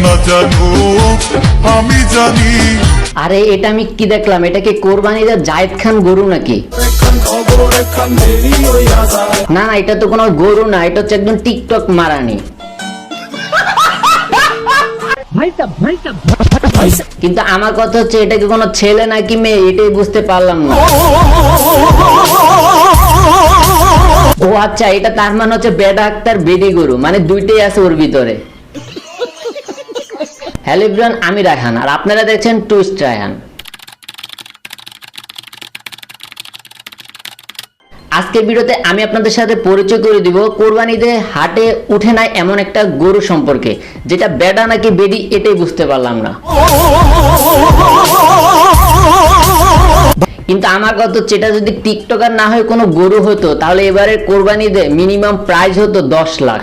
না জানো আমি জানি। আরে এটা আমি কি দেখলাম, এটা কি কোরবানির জায়েদ খান গরু নাকি? না না, এটা তো কোনো গরু না, এটা হচ্ছে একদম টিকটক মারানি। কিন্তু আমার কথা হচ্ছে এটা কি কোনো ছেলে নাকি মেয়ে, এটাই বুঝতে পারলাম না। ও আচ্ছা, এটা তার মানে হচ্ছে বেডা আক্তার বেডি গরু, মানে দুইটাই আছে ওর ভিতরে। হ্যালো এভরিওয়ান, আমি রায়হান আর আপনারা দেখছেন টুইস্ট রায়হান। আজকের ভিডিওতে আমি আপনাদের সাথে পরিচয় করে দিব কোরবানিতে হাটে উঠে নাই এমন একটা গরু সম্পর্কে, যেটা বেডা নাকি বেডি এটাই বুঝতে পারলাম না। কিন্তু আমার কথা হচ্ছে এটা যদি টিকটকার না হয়ে কোনো গরু হতো তাহলে এবারে কোরবানিতে মিনিমাম প্রাইস হতো 10 লাখ।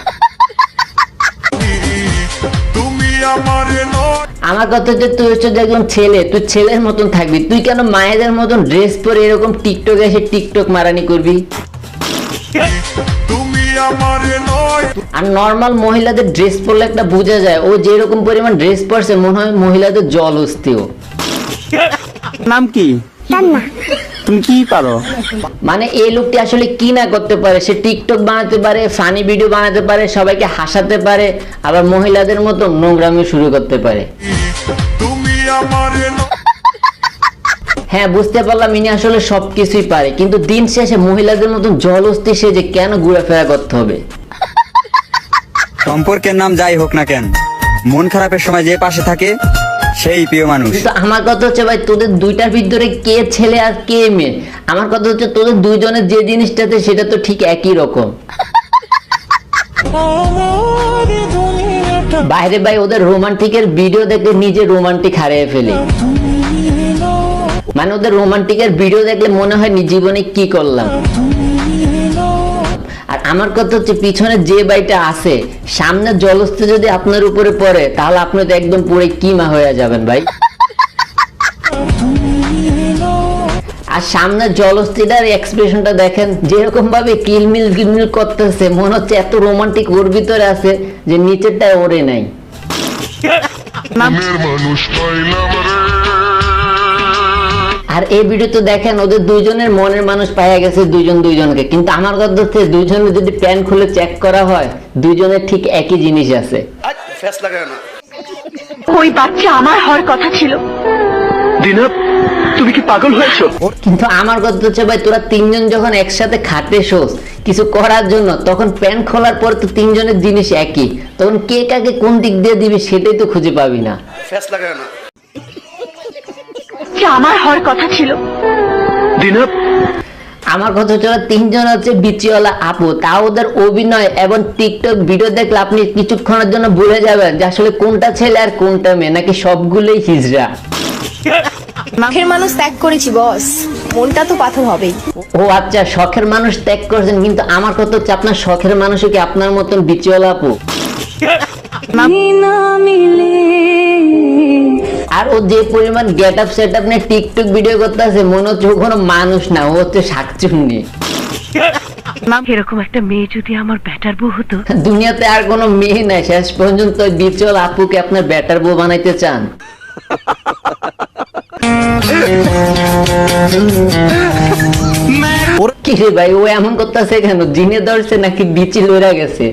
আমার কথা হচ্ছে তুই হচ্ছে একজন ছেলে, তুই ছেলের মতন থাকবি, তুই কেন মায়েদের মতন ড্রেস পরে এরকম টিকটকে এসে টিকটক মারানি করবি? আর নর্মাল মহিলাদের ড্রেস পরলে একটা বোঝা যায়, ও যেরকম পরিমাণ ড্রেস পরছে মনে হয় মহিলাদের জল হস্তিও। নাম কি? তুমি কি পারো? মানে এই লোকটি আসলে কি না করতে পারে, সে টিকটক বানাতে পারে, ফানি ভিডিও বানাতে পারে, সবাইকে হাসাতে পারে, আবার মহিলাদের মতো নোংরামি শুরু করতে পারে। হ্যাঁ বুঝতে পারলাম ইনি আসলে সবকিছুই পারে, কিন্তু দিন শেষে মহিলাদের মতন জলস্তি সেজে কেন ঘোরাফেরা করতে হবে? সম্পর্কের নাম যাই হোক না কেন, মন খারাপের সময় যে পাশে থাকে সেই প্রিয় মানুষ। কিন্তু আমার কথা হচ্ছে ভাই, তোদের দুইটার ভিতরে কে ছেলে আর কে মেয়ে? আমার কথা হচ্ছে তোদের দুইজনের যে জিনিসটাতে সেটা তো ঠিক একই রকম। বাইরে ভাই ওদের রোমান্টিকের ভিডিও দেখে নিজে রোমান্টিক হারিয়ে ফেলি। মানে ওদের রোমান্টিকের ভিডিও দেখলে মনে হয় জীবনে কি করলাম। আর আমার কথা হচ্ছে পিছনে যে বাইটা আছে, সামনে জলস্থি যদি আপনার উপরে পড়ে তাহলে আপনি তো একদম পুরো কিমা হয়ে যাবেন ভাই। আর সামনে জলস্থিটার এক্সপ্রেশনটা দেখেন, যেরকম ভাবে কিলমিল কিলমিল করতেছে, মনে হচ্ছে এত রোমান্টিক ওর ভিতরে আছে যে নিচেরটা ওরে নাই। আর এই ভিডিওতে দেখেন ওদের দুইজনের মনের মানুষ পাওয়া গেছে, দুইজন দুইজনকে। কিন্তু আমার কথা হচ্ছে দুইজনে যদি প্যান্ট খুলে চেক করা হয় দুইজনের ঠিক একই জিনিস আছে। ওই বাচ্চা আমার হওয়ার কথা ছিল। দিনা, তুমি কি পাগল হয়েছো? কিন্তু আমার কথা হচ্ছে ভাই, তোরা তিনজন যখন একসাথে খাটে শোস কিছু করার জন্য, তখন প্যান্ট খোলার পর তো তিনজনের জিনিস একই, তখন কে কাকে কোন দিক দিয়ে দিবি সেটাই তো খুঁজে পাবি না। আমার হওয়ার কথা ছিল। দিনা, আমার কথা হচ্ছে ওরা তিনজন হচ্ছে বিচিওয়ালা আপু, তাও ওদের অভিনয় এবং টিকটক ভিডিও দেখলে আপনি কিছুক্ষণের জন্য ভুলে যাবেন যে আসলে কোনটা ছেলে আর কোনটা মেয়ে, নাকি সবগুলোই হিজড়া। শখের মানুষ ত্যাগ করেছি বস, মনটা তো পাথর হবেই। ও আচ্ছা, শখের মানুষ ত্যাগ করছেন, কিন্তু আমার কথা হচ্ছে আপনার শখের মানুষও কি আপনার মতন বিচিওয়ালা আপু? আর ও যে পরিমাণ গেট আপ সেট আপ নিয়ে টিকটক ভিডিও করতে আছে মনে হচ্ছে ও কোনো মানুষ না, ও হচ্ছে শাকচুন্নি। এরকম একটা মেয়ে যদি আমার ব্যাটার বউ হতো। দুনিয়াতে আর কোনো মেয়ে নাই, শেষ পর্যন্ত ওই বিচল আপুকে আপনার ব্যাটার বউ বানাইতে চান? কি রে ভাই, ও এমন করতেছে কেন? জিনে ধরছে নাকি বিচি লইরা গেছে?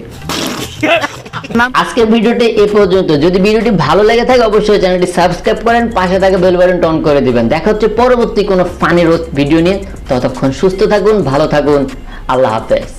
আজকের ভিডিওটি এ পর্যন্ত। যদি ভিডিওটি ভালো লেগে থাকে অবশ্যই চ্যানেলটি সাবস্ক্রাইব করেন, পাশে থাকা বেল বাটন অন করে দিবেন। দেখা হচ্ছে পরবর্তী কোনো ফানি রোস্ট ভিডিও নিয়ে। ততক্ষণ সুস্থ থাকুন, ভালো থাকুন, আল্লাহ হাফেজ।